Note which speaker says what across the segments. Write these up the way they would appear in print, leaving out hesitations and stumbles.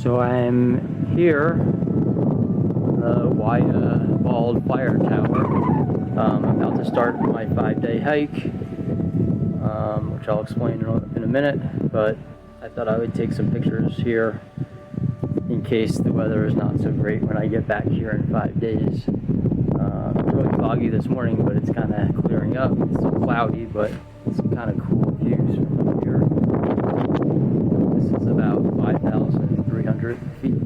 Speaker 1: So I'm here, the Wayah Bald fire tower. I'm about to start my 5-day hike, which I'll explain in a minute, but I thought I would take some pictures here in case the weather is not so great when I get back here in 5 days. It's really foggy this morning, but it's kind of clearing up. It's still cloudy, but some kind of cool views from up here. This is about 5,300 feet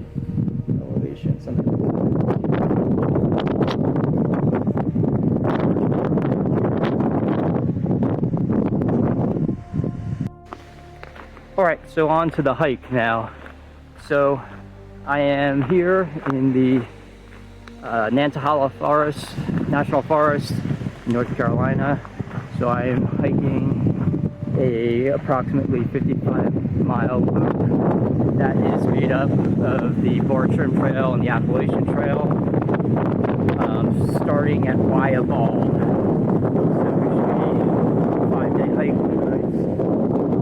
Speaker 1: elevation, something like that. Alright, so on to the hike now. So I am here in the Nantahala National Forest in North Carolina. So I am hiking a approximately 55-mile loop that is made up of the Bartram Trail and the Appalachian Trail, starting at Wayah Bald. So we should be a 5-day hike tonight.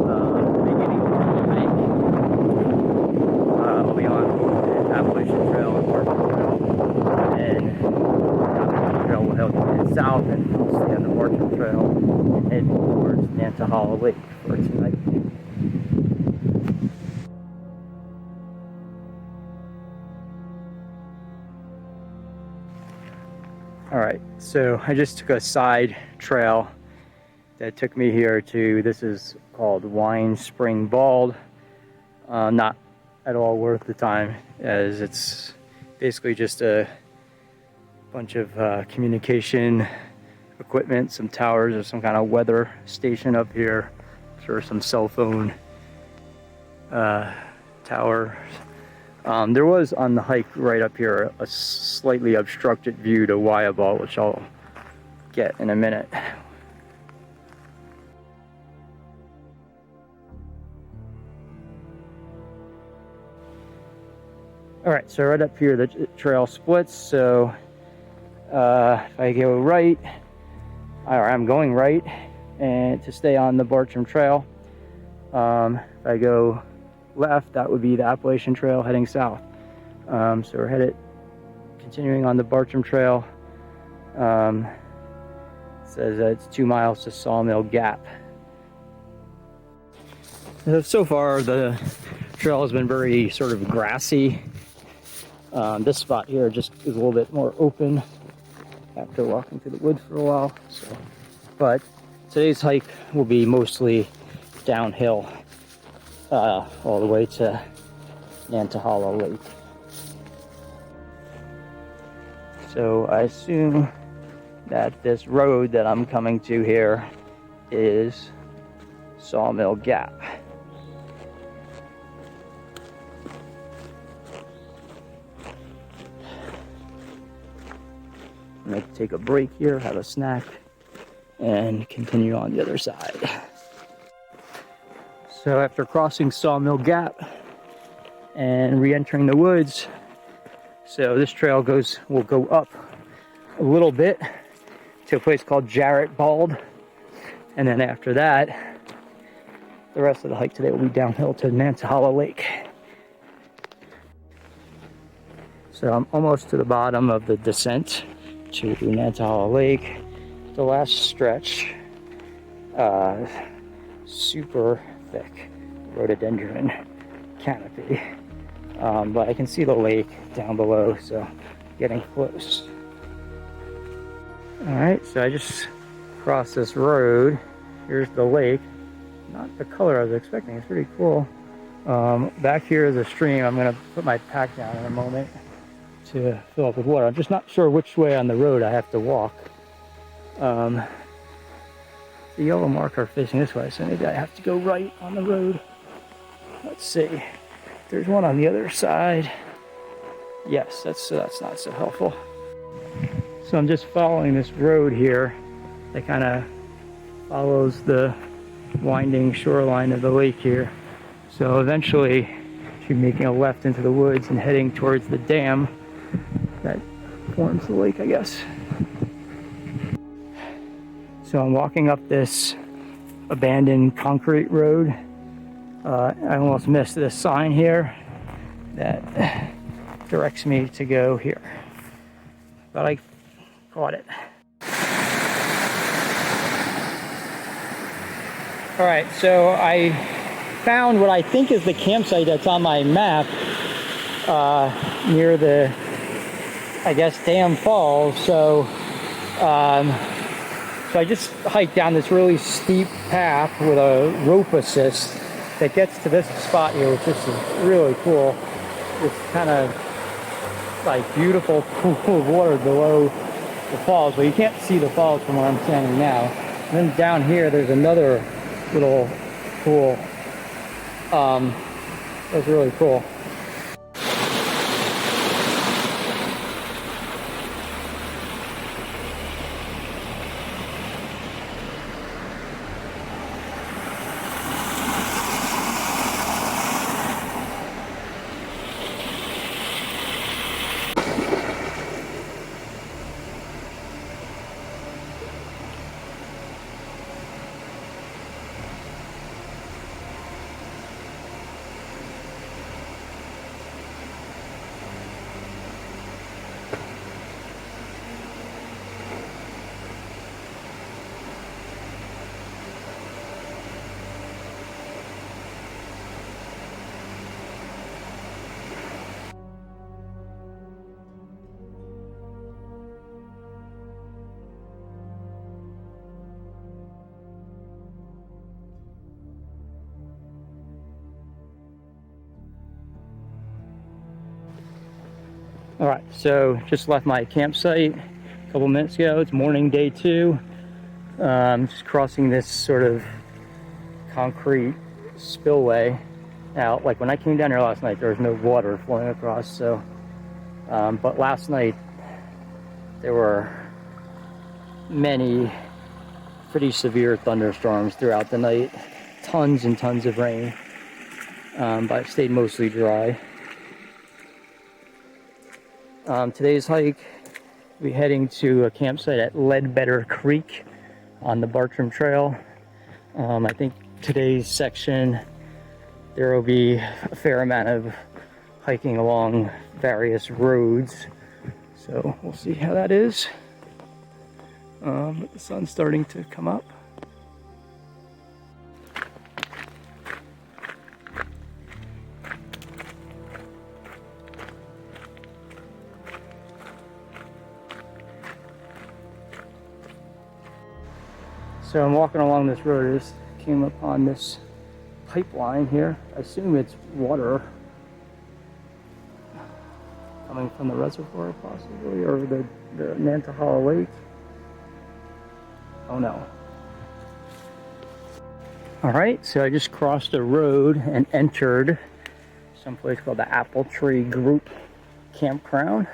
Speaker 1: The beginning part of the hike will be on the Appalachian Trail and Bartram Trail, and the Appalachian Trail will head south, and we'll stay on the Bartram Trail and head towards Nantahala Lake for tonight. Alright, so I just took a side trail that took me here to, this is called Wayah Spring Bald. Not at all worth the time, as it's basically just a bunch of communication equipment, some towers or some kind of weather station up here, or some cell phone tower. There was on the hike right up here a slightly obstructed view to Wayah Bald, which I'll get in a minute. Alright, so right up here the trail splits, so if I go right, or I'm going right, and to stay on the Bartram Trail. If I go left, that would be the Appalachian Trail heading south. So we're headed, continuing on the Bartram Trail. It says that it's 2 miles to Sawmill Gap. So far the trail has been very sort of grassy. This spot here just is a little bit more open after walking through the woods for a while. So, but today's hike will be mostly downhill all the way to Nantahala Lake. So I assume that this road that I'm coming to here is Sawmill Gap. I'm going to take a break here, have a snack, and continue on the other side. So after crossing Sawmill Gap and re-entering the woods, so this trail will go up a little bit to a place called Wayah Bald, and then after that, the rest of the hike today will be downhill to Nantahala Lake. So I'm almost to the bottom of the descent to Nantahala Lake. The last stretch, super thick rhododendron canopy, but I can see the lake down below, so getting close. Alright, so I just crossed this road. Here's the lake. Not the color I was expecting, it's pretty cool. Back here is a stream. I'm going to put my pack down in a moment to fill up with water. I'm just not sure which way on the road I have to walk. The yellow marker facing this way, so maybe I have to go right on the road. Let's see. There's one on the other side. Yes, that's not so helpful. So I'm just following this road here that kind of follows the winding shoreline of the lake here. So eventually I should be making a left into the woods and heading towards the dam that forms the lake, I guess. So I'm walking up this abandoned concrete road. I almost missed this sign here that directs me to go here. But I caught it. All right, so I found what I think is the campsite that's on my map near the, I guess, Dam Falls. So I just hiked down this really steep path with a rope assist that gets to this spot here, which is really cool. It's kind of like beautiful pool of water below the falls. Well, you can't see the falls from where I'm standing now. And then down here, there's another little pool. That's really cool. All right, so just left my campsite a couple minutes ago. It's morning, day 2. Just crossing this sort of concrete spillway. Now, like when I came down here last night, there was no water flowing across. So, but last night there were many pretty severe thunderstorms throughout the night. Tons and tons of rain, but it stayed mostly dry. Today's hike, we'll be heading to a campsite at Ledbetter Creek on the Bartram Trail. I think today's section, there will be a fair amount of hiking along various roads. So we'll see how that is. But the sun's starting to come up. So I'm walking along this road. I just came upon this pipeline here. I assume it's water coming from the reservoir possibly, or the Nantahala Lake. Oh no. All right, so I just crossed a road and entered someplace called the Apple Tree Group Campground.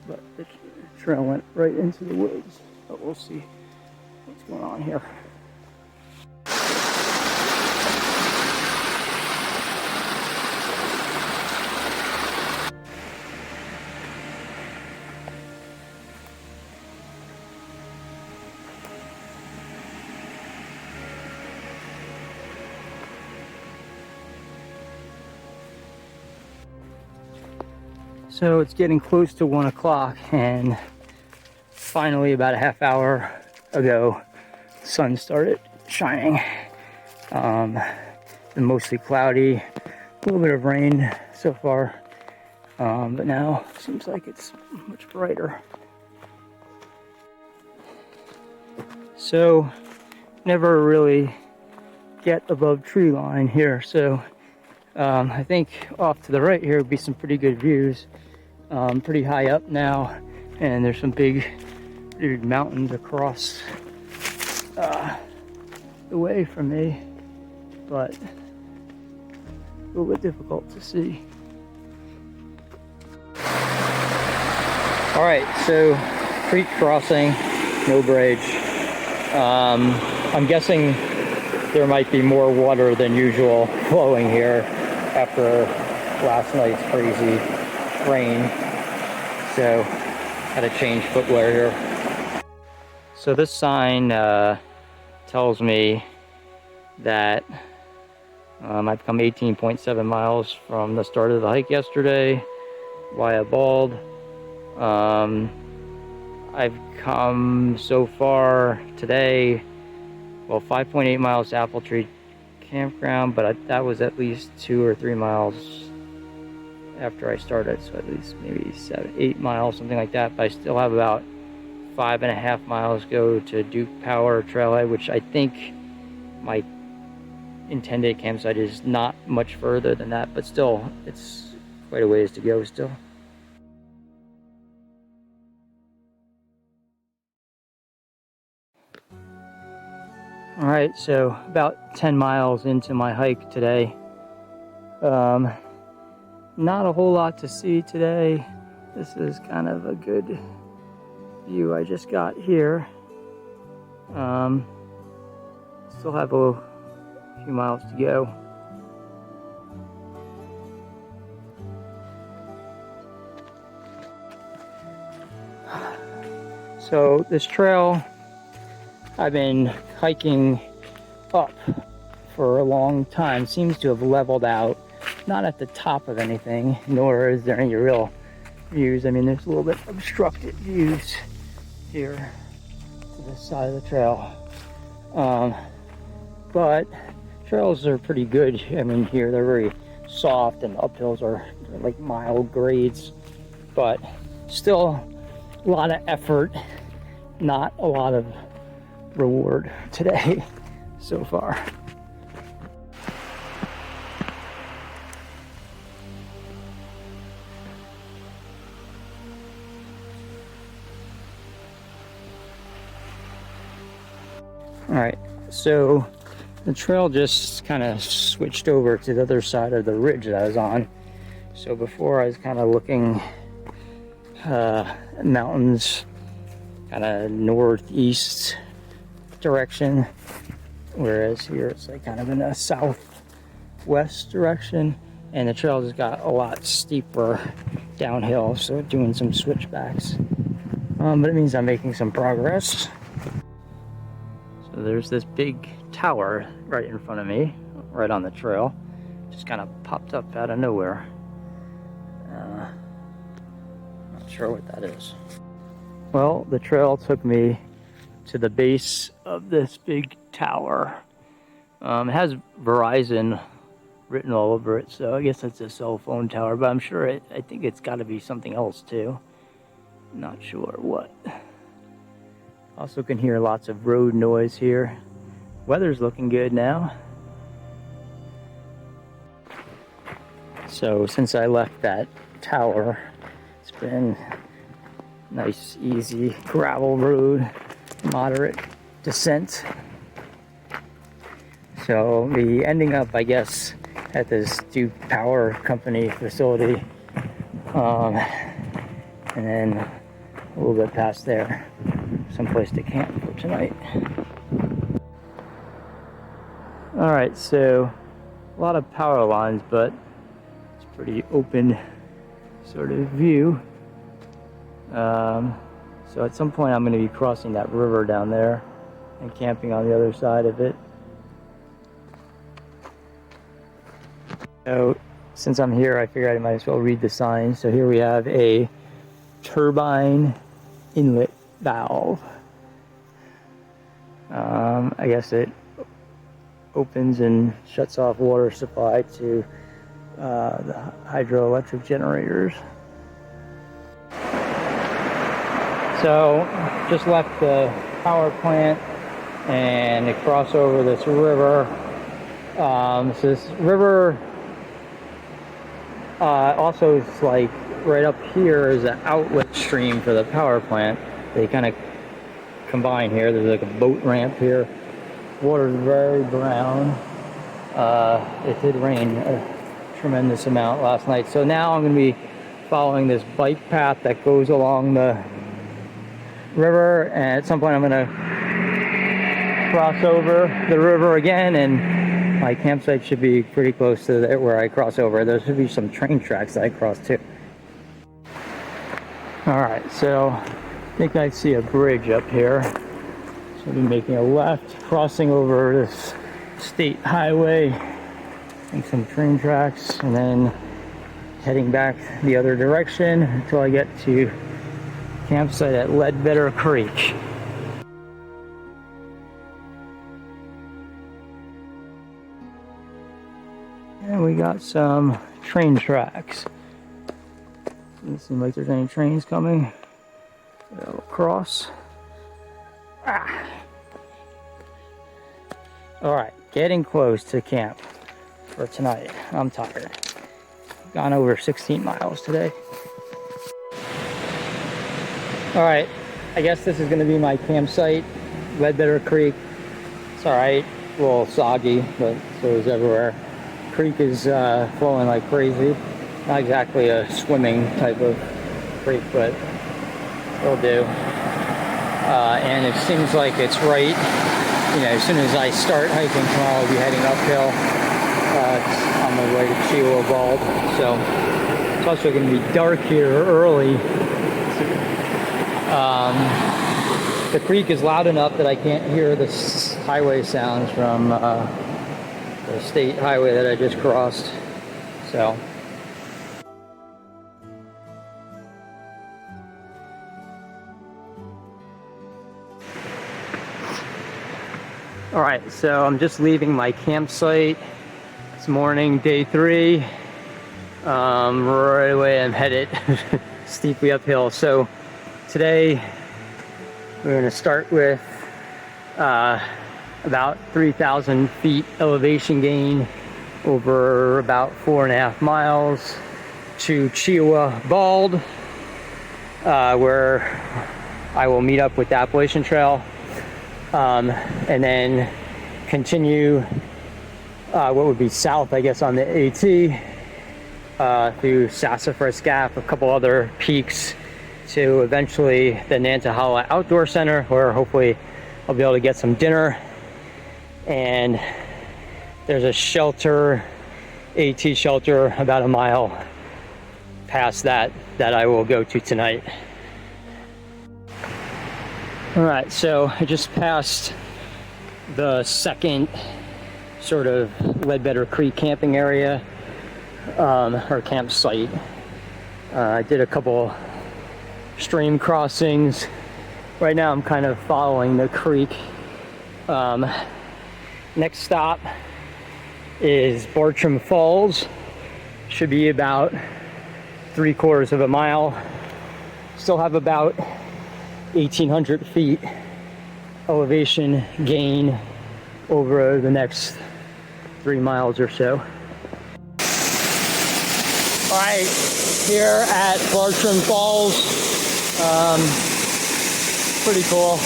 Speaker 1: But the trail went right into the woods, but we'll see what's going on here. So it's getting close to 1 o'clock, and finally about a half hour ago, the sun started shining. Been mostly cloudy, a little bit of rain so far, but now it seems like it's much brighter. So never really get above tree line here, so I think off to the right here would be some pretty good views. Pretty high up now, and there's some big mountains across the way from me, but a little bit difficult to see. All right, so creek crossing, no bridge. I'm guessing there might be more water than usual flowing here after last night's crazy rain, so had to change footwear here. So this sign tells me that I've come 18.7 miles from the start of the hike yesterday, Wayah Bald. I've come so far today, well, 5.8 miles to Apple Tree Campground, but that was at least 2 or 3 miles after I started, so at least maybe 7, 8 miles, something like that. But I still have about 5.5 miles go to Duke Power Trailhead, which I think my intended campsite is not much further than that, but still, it's quite a ways to go still. All right, so about 10 miles into my hike today. Not a whole lot to see today. This is kind of a good view I just got here. Still have a few miles to go. So this trail I've been hiking up for a long time seems to have leveled out. Not at the top of anything, nor is there any real views. I mean, there's a little bit obstructed views here to this side of the trail. But trails are pretty good. I mean, here they're very soft, and the uphills are like mild grades, but still a lot of effort, not a lot of reward today so far. All right, so the trail just kind of switched over to the other side of the ridge that I was on. So before I was kind of looking mountains, kind of northeast direction, whereas here it's like kind of in a southwest direction, and the trail just got a lot steeper downhill, so doing some switchbacks. But it means I'm making some progress. So there's this big tower right in front of me, right on the trail. Just kind of popped up out of nowhere. Not sure what that is. Well, the trail took me to the base of this big tower. It has Verizon written all over it, so I guess it's a cell phone tower, but I'm sure I think it's got to be something else too. Not sure what. Also can hear lots of road noise here. Weather's looking good now. So since I left that tower, it's been nice, easy gravel road, moderate descent. So I'll be ending up, I guess, at this Duke Power Company facility, and then a little bit past there, someplace to camp for tonight. All right, so a lot of power lines, but it's a pretty open sort of view. So at some point I'm going to be crossing that river down there and camping on the other side of it. So since I'm here, I figured I might as well read the sign. So here we have a turbine inlet valve. I guess it opens and shuts off water supply to the hydroelectric generators. So just left the power plant and cross over this river. So this river also is like right up here is an outlet stream for the power plant. They kind of combine here. There's like a boat ramp here. Water's very brown. It did rain a tremendous amount last night. So now I'm going to be following this bike path that goes along the river, and at some point I'm going to cross over the river again, and my campsite should be pretty close to there where I cross over. There should be some train tracks that I cross too. Alright, so I think I see a bridge up here. So I'll be making a left, crossing over this state highway crossing some train tracks, and then heading back the other direction until I get to campsite at Ledbetter Creek. And we got some train tracks. Doesn't seem like there's any trains coming. Go across. Alright, getting close to camp for tonight. I'm tired. Gone over 16 miles today. Alright, I guess this is going to be my campsite, Ledbetter Creek. It's alright, a little soggy, but so is everywhere. Creek is flowing like crazy. Not exactly a swimming type of creek, but it'll do. And it seems like it's right, you know, as soon as I start hiking tomorrow, I'll be heading uphill. It's on the way to Wayah Bald. So it's also going to be dark here early. The creek is loud enough that I can't hear the highway sounds from the state highway that I just crossed. So alright, so I'm just leaving my campsite. It's morning, day 3. Right away I'm headed steeply uphill. So today we're going to start with about 3,000 feet elevation gain over about 4.5 miles to Wayah Bald, where I will meet up with the Appalachian Trail, and then continue what would be south, I guess, on the AT through Sassafras Gap, a couple other peaks, to eventually the Nantahala Outdoor Center, where hopefully I'll be able to get some dinner. And there's a shelter, AT shelter, about a mile past that I will go to tonight. Alright, so I just passed the second sort of Ledbetter Creek camping area, or campsite. I did a couple stream crossings. Right now I'm kind of following the creek. Next stop is Bartram Falls. Should be about 3/4 of a mile. Still have about 1,800 feet elevation gain over the next 3 miles or so. Alright, here at Bartram Falls. Pretty cool.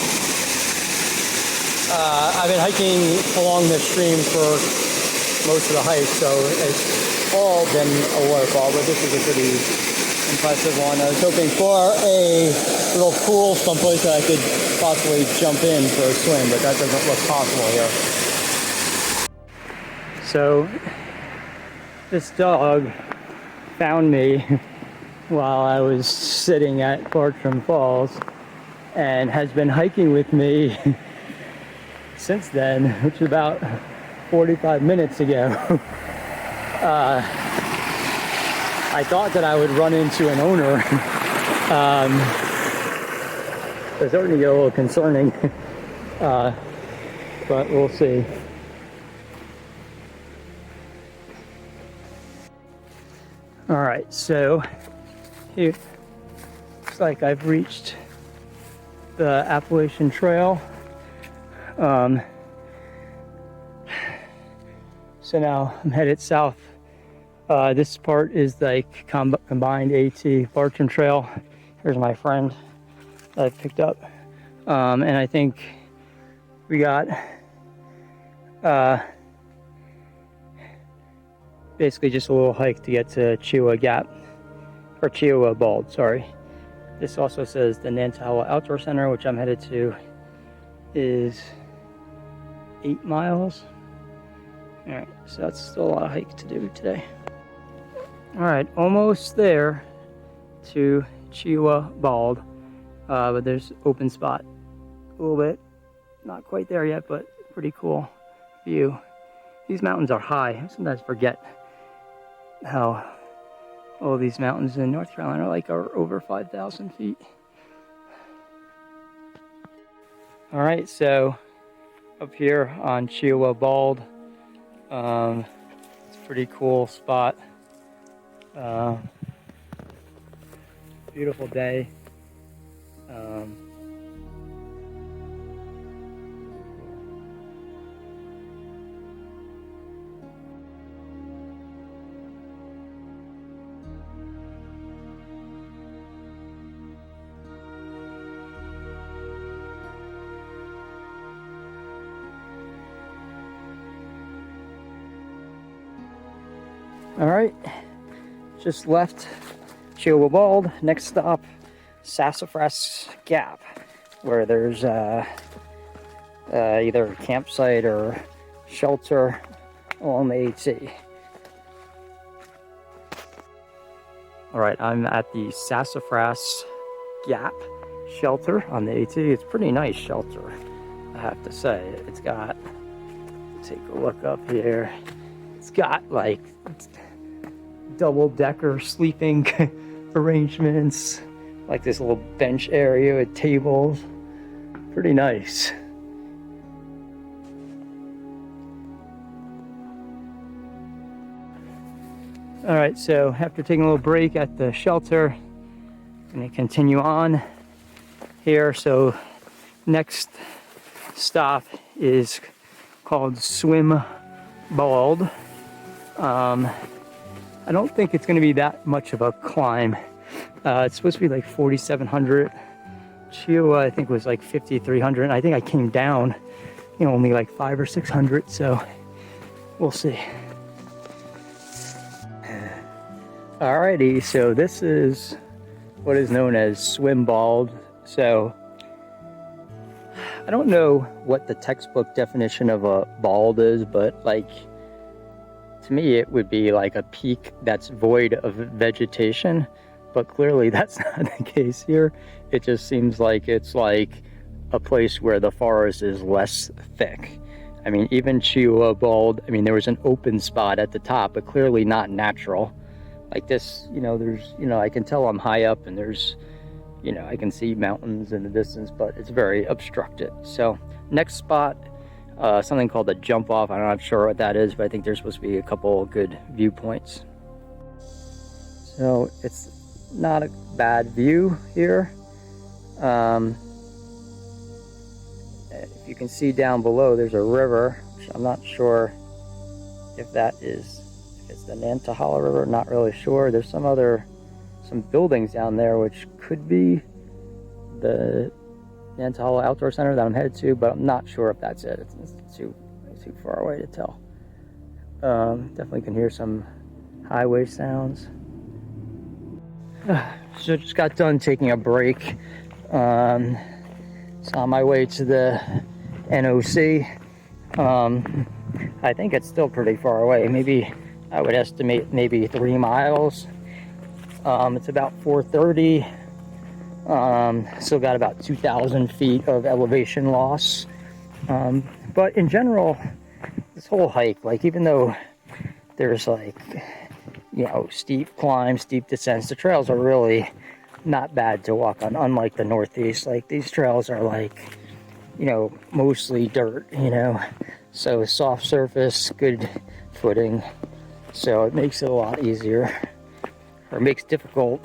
Speaker 1: I've been hiking along this stream for most of the hike, so it's all been a waterfall, but this is a pretty impressive one. I was hoping for a little pool someplace that I could possibly jump in for a swim, but that doesn't look possible here. So this dog found me while I was sitting at Bartram Falls and has been hiking with me since then, which is about 45 minutes ago. I thought that I would run into an owner. It's starting to get a little concerning, but we'll see. All right, so here, looks like I've reached the Appalachian Trail. So now I'm headed south. This part is like combined AT Bartram Trail. Here's my friend that I picked up. And I think we got basically just a little hike to get to Wayah Gap, or Wayah Bald, sorry. This also says the Nantahala Outdoor Center, which I'm headed to, is 8 miles. All right, so that's still a lot of hike to do today. All right, almost there to Wayah Bald, but there's open spot a little bit. Not quite there yet, but pretty cool view. these mountains are high. I sometimes forget how all these mountains in North Carolina are over 5,000 feet. All right, so up here on Wayah Bald, it's a pretty cool spot. Beautiful day. All right, just left Wayah Bald. Next stop, Sassafras Gap, where there's either a campsite or shelter along the AT. All right, I'm at the Sassafras Gap shelter on the AT. It's a pretty nice shelter, I have to say. It's got, take a look up here. It's got like double-decker sleeping arrangements, like this little bench area with tables. Pretty nice. All right, so after taking a little break at the shelter, I'm going to continue on here. So next stop is called Wayah Bald. I don't think it's going to be that much of a climb. It's supposed to be like 4,700. Wayah, I think, was like 5,300. And I think I came down, only like 500 or 600. So we'll see. Alrighty, so this is what is known as Wayah Bald. So I don't know what the textbook definition of a bald is, but to me it would be like a peak that's void of vegetation, but clearly that's not the case here. It just seems like it's like a place where the forest is less thick. I mean, even Wayah Bald, I mean, there was an open spot at the top, but clearly not natural. Like this, there's, I can tell I'm high up and there's, I can see mountains in the distance, but it's very obstructed. So next spot, something called a jump off. I'm not sure what that is, but I think there's supposed to be a couple good viewpoints. So it's not a bad view here. If you can see down below, there's a river, which I'm not sure if it's the Nantahala River, not really sure. There's some buildings down there, which could be the Nantahala Outdoor Center that I'm headed to, but I'm not sure if that's it. It's too far away to tell. Definitely can hear some highway sounds. So just got done taking a break. It's on my way to the NOC. I think it's still pretty far away. Maybe I would estimate maybe 3 miles. It's about 4:30. Still got about 2,000 feet of elevation loss. But in general, this whole hike, even though there's steep climbs, steep descents, the trails are really not bad to walk on, unlike the Northeast. These trails are mostly dirt, so soft surface, good footing. So it makes it a lot easier, or makes difficult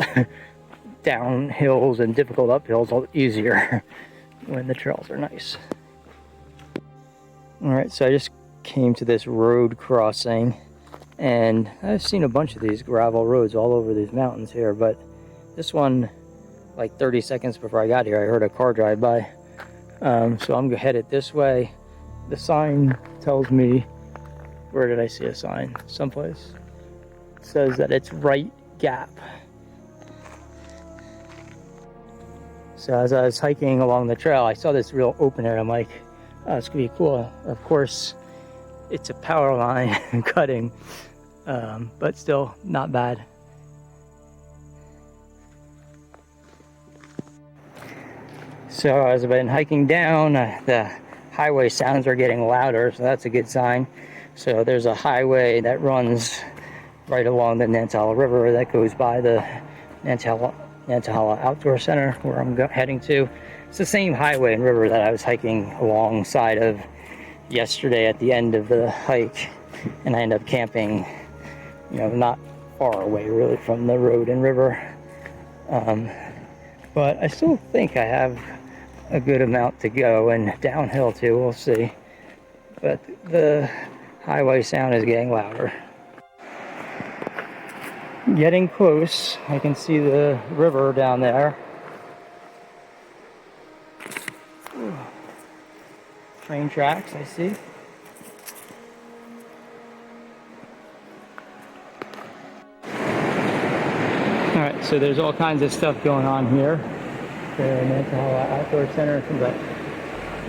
Speaker 1: downhills and difficult uphills a lot easier when the trails are nice. All right, so I just came to this road crossing, and I've seen a bunch of these gravel roads all over these mountains here, but this one, 30 seconds before I got here, I heard a car drive by. So I'm headed this way. The sign tells me, where did I see a sign? Someplace. It says that it's right gap. So as I was hiking along the trail, I saw this real open area. I'm like, oh, it's gonna be cool. Of course, it's a power line cutting, but still not bad. So as I've been hiking down, the highway sounds are getting louder, so that's a good sign. So there's a highway that runs right along the Nantahala River that goes by the Nantahala Outdoor Center where I'm heading to. It's the same highway and river that I was hiking alongside of yesterday at the end of the hike, and I ended up camping, you know, not far away really from the road and river. But I still think I have a good amount to go, and downhill too, we'll see. But the highway sound is getting louder. Getting close, I can see the river down there. Ooh. Train tracks, I see. Alright, so there's all kinds of stuff going on here. The Nantahala Outdoor Center, things like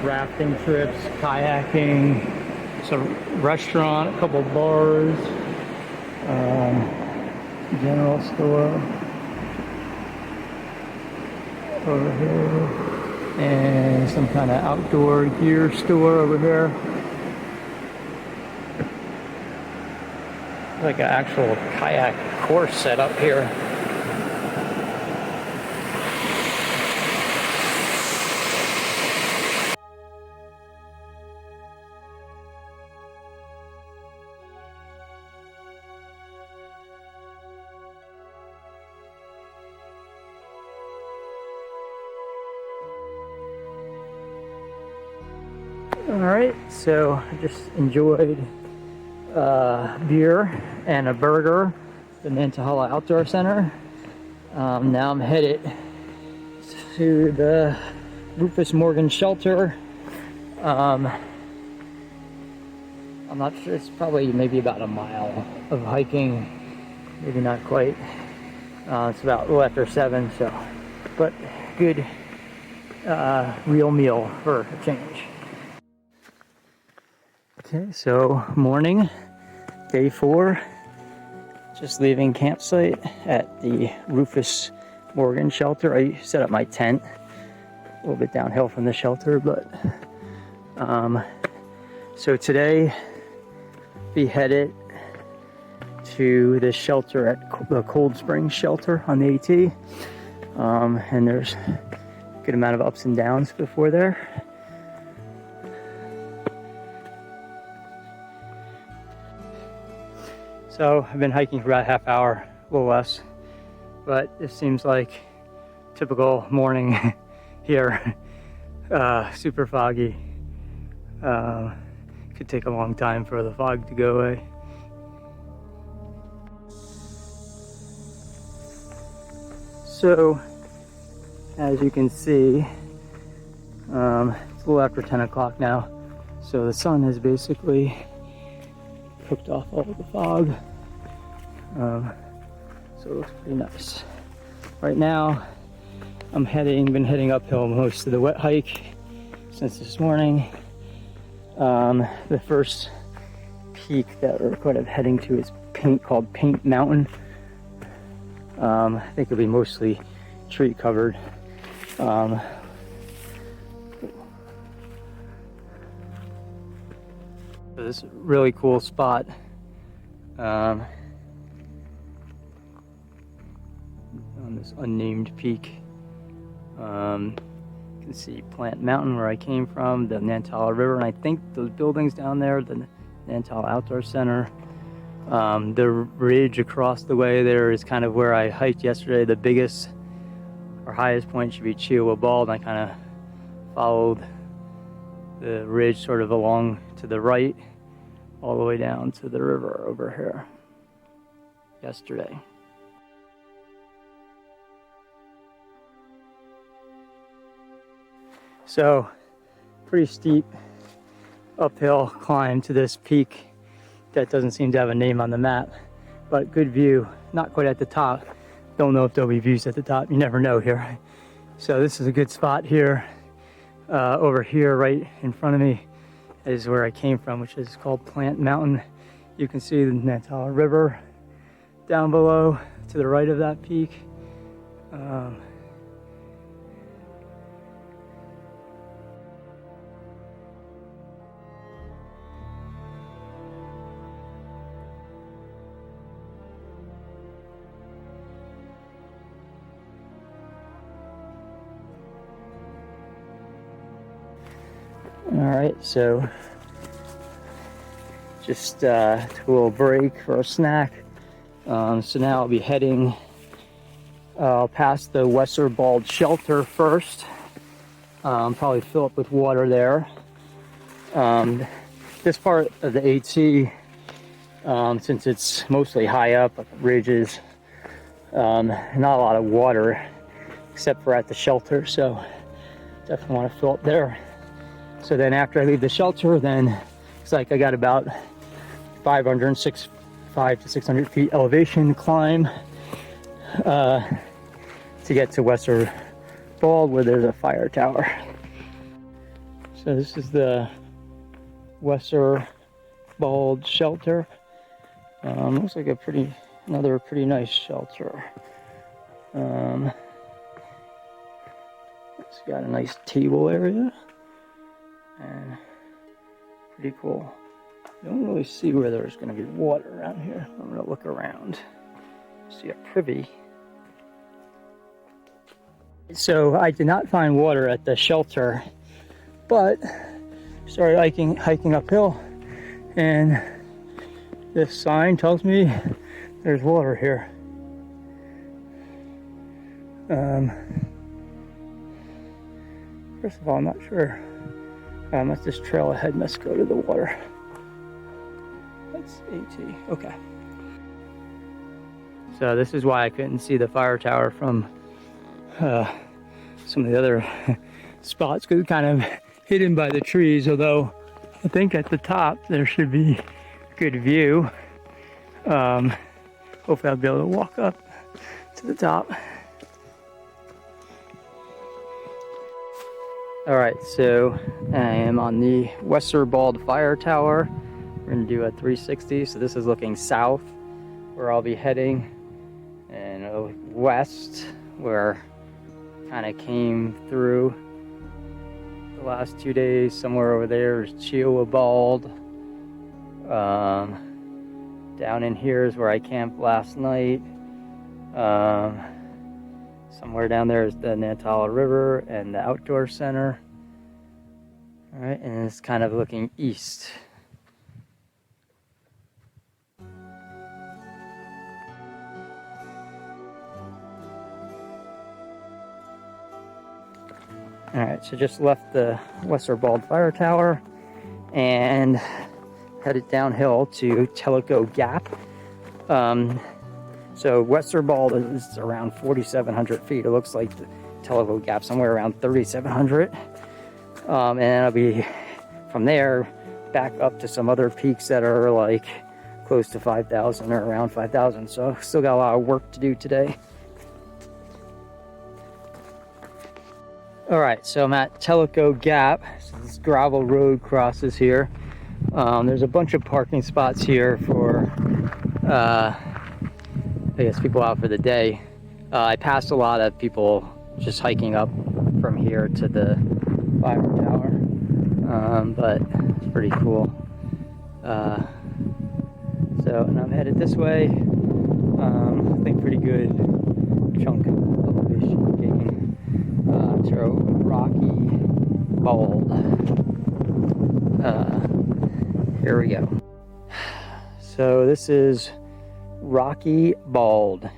Speaker 1: rafting trips, kayaking, it's a restaurant, a couple bars, general store over here, and some kind of outdoor gear store over here. Like an actual kayak course set up here. Alright, so I just enjoyed beer and a burger at the Nantahala Outdoor Center. Now I'm headed to the Rufus Morgan Shelter. I'm not sure, it's probably maybe about a mile of hiking, maybe not quite. It's about a little after 7, so, but good real meal for a change. Okay, so morning, day 4, just leaving campsite at the Rufus Morgan Shelter. I set up my tent a little bit downhill from the shelter, but so today we headed to the shelter at the Cold Spring Shelter on the AT, and there's a good amount of ups and downs before there. So I've been hiking for about a half hour, a little less, but it seems like typical morning here. Super foggy. Could take a long time for the fog to go away. So, as you can see, it's a little after 10 o'clock now, so the sun has basically cooked off all of the fog, so it looks pretty nice. Right now, been heading uphill most of the wet hike since this morning. The first peak that we're kind of heading to is called Paint Mountain. I think it'll be mostly tree covered. This really cool spot. On this unnamed peak. You can see Plant Mountain where I came from, the Nantahala River, and I think those buildings down there, the Nantahala Outdoor Center. The ridge across the way there is kind of where I hiked yesterday. The biggest or highest point should be Wayah Bald, and I kind of followed the ridge sort of along to the right all the way down to the river over here yesterday. So pretty steep uphill climb to this peak that doesn't seem to have a name on the map, but good view. Not quite at the top. Don't know if there'll be views at the top. You never know here. So this is a good spot here. Over here right in front of me is where I came from, which is called Plant Mountain. You can see the Nantahala River down below to the right of that peak. All right, so just took a little break for a snack. So now I'll be heading past the Wayah Bald Shelter first. Probably fill up with water there. This part of the AT, since it's mostly high up, ridges, not a lot of water except for at the shelter, so definitely want to fill up there. So then after I leave the shelter, then it's like I got about 500 to 600 feet elevation climb to get to Wayah Bald, where there's a fire tower. So this is the Wayah Bald Shelter. Looks like another pretty nice shelter. It's got a nice table area and pretty cool. Don't really see where there's going to be water around here. I'm going to look around. See a privy. So I did not find water at the shelter, but started hiking uphill, and this sign tells me there's water here. First of all, I'm not sure. This trail ahead must go to the water. That's AT. Okay. So this is why I couldn't see the fire tower from some of the other spots, because it's kind of hidden by the trees, although I think at the top there should be a good view. Hopefully I'll be able to walk up to the top. Alright, so I am on the Wayah Bald Fire Tower. We're going to do a 360, so this is looking south, where I'll be heading, and west, where kind of came through the last 2 days. Somewhere over there is Wayah Bald. Down in here is where I camped last night. Somewhere down there is the Nantahala River and the outdoor center. All right, and it's kind of looking east. All right, so just left the Wayah Bald Fire Tower and headed downhill to Tellico Gap. So Wayah Bald is around 4,700 feet. It looks like the Tellico Gap somewhere around 3,700. And I'll be from there back up to some other peaks that are like close to 5,000 or around 5,000. So still got a lot of work to do today. All right, so I'm at Tellico Gap. So this gravel road crosses here. There's a bunch of parking spots here for, I guess, people out for the day. I passed a lot of people just hiking up from here to the fire tower, but it's pretty cool. And I'm headed this way. I think pretty good chunk of elevation gain to Rocky Bald. Here we go. So this is Rocky Bald.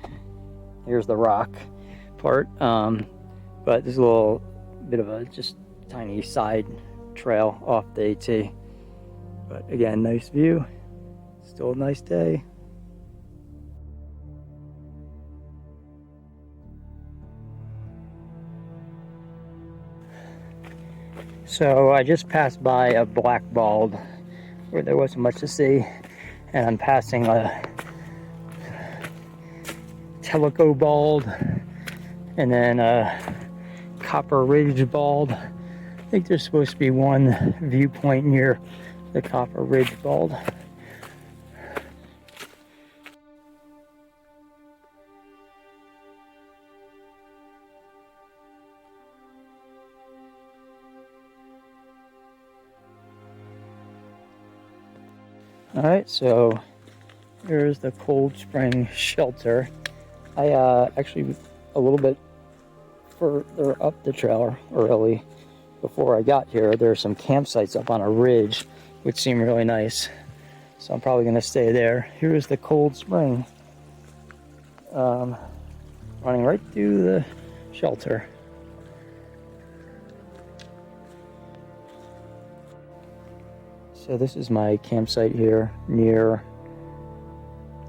Speaker 1: Here's the rock part, but there's a little bit of a just tiny side trail off the AT. But again, nice view. Still a nice day. So I just passed by a black bald where there wasn't much to see, and I'm passing a Tellico Bald and then a Copper Ridge Bald. I think there's supposed to be one viewpoint near the Copper Ridge Bald. Alright, so here's the Cold Spring Shelter. I actually a little bit further up the trail early before I got here, there are some campsites up on a ridge, which seem really nice. So I'm probably gonna stay there. Here's the cold spring, running right through the shelter. So this is my campsite here near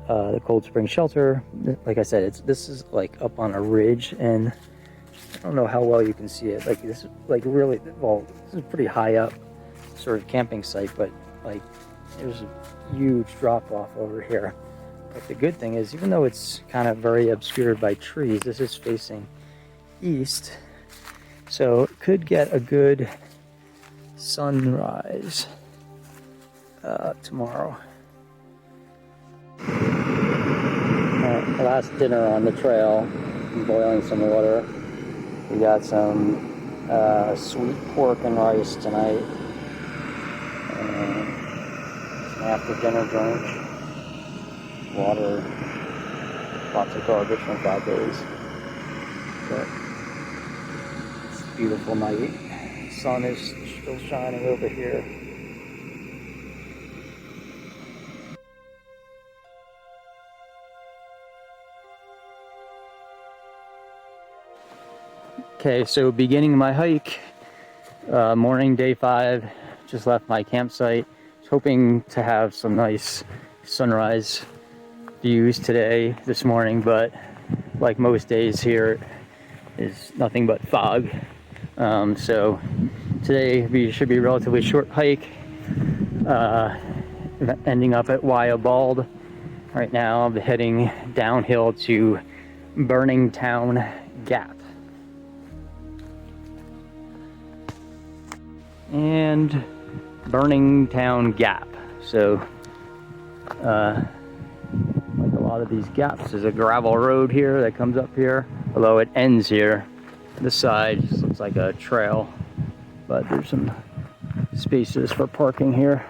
Speaker 1: the Cold Spring Shelter. Like I said, this is like up on a ridge, and I don't know how well you can see it. Like this, like really, well, this is a pretty high up sort of camping site, but like there's a huge drop off over here. But the good thing is, even though it's kind of very obscured by trees, this is facing east, so it could get a good sunrise tomorrow. Last dinner on the trail, I'm boiling some water. We got some sweet pork and rice tonight. Some after dinner drink. Water. Lots of garbage from 5 days. But it's a beautiful night. Sun is still shining over here. Okay, so beginning my hike, morning, day 5, just left my campsite. Was hoping to have some nice sunrise views today, this morning, but like most days here, is nothing but fog. So today we should be a relatively short hike, ending up at Wayah Bald. Right now I'm heading downhill to Burning Town Gap. And Burning Town Gap. So like a lot of these gaps, there's a gravel road here that comes up here, although it ends here. This side just looks like a trail, but there's some spaces for parking here.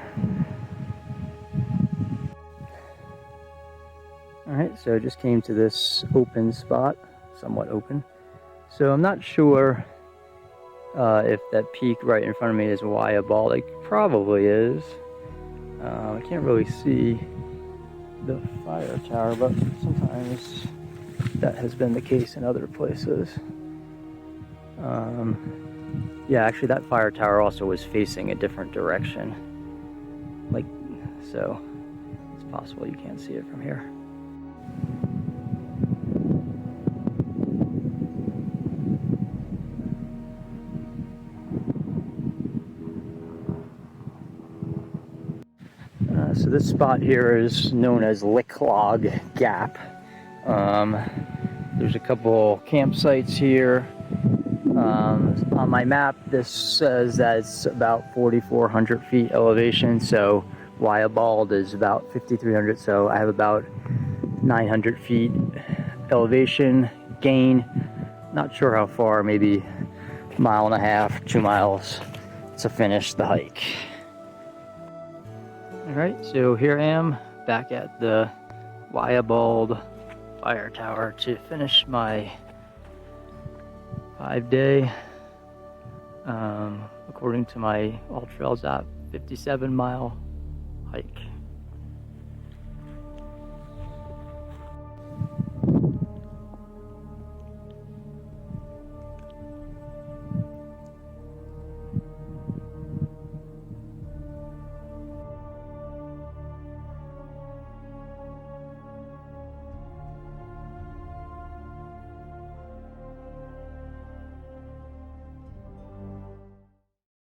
Speaker 1: Alright, so I just came to this open spot, somewhat open. So I'm not sure if that peak right in front of me is Wayah Bald. It probably is. I can't really see the fire tower, but sometimes that has been the case in other places. Yeah, actually that fire tower also was facing a different direction. Like, so it's possible you can't see it from here. So this spot here is known as Lick Log Gap. There's a couple campsites here. On my map, this says that it's about 4,400 feet elevation, so Wayah Bald is about 5,300, so I have about 900 feet elevation gain. Not sure how far, maybe a mile and a half, 2 miles to finish the hike. Alright, so here I am back at the Wayah Bald fire tower to finish my 5-day, according to my All Trails app, 57-mile hike.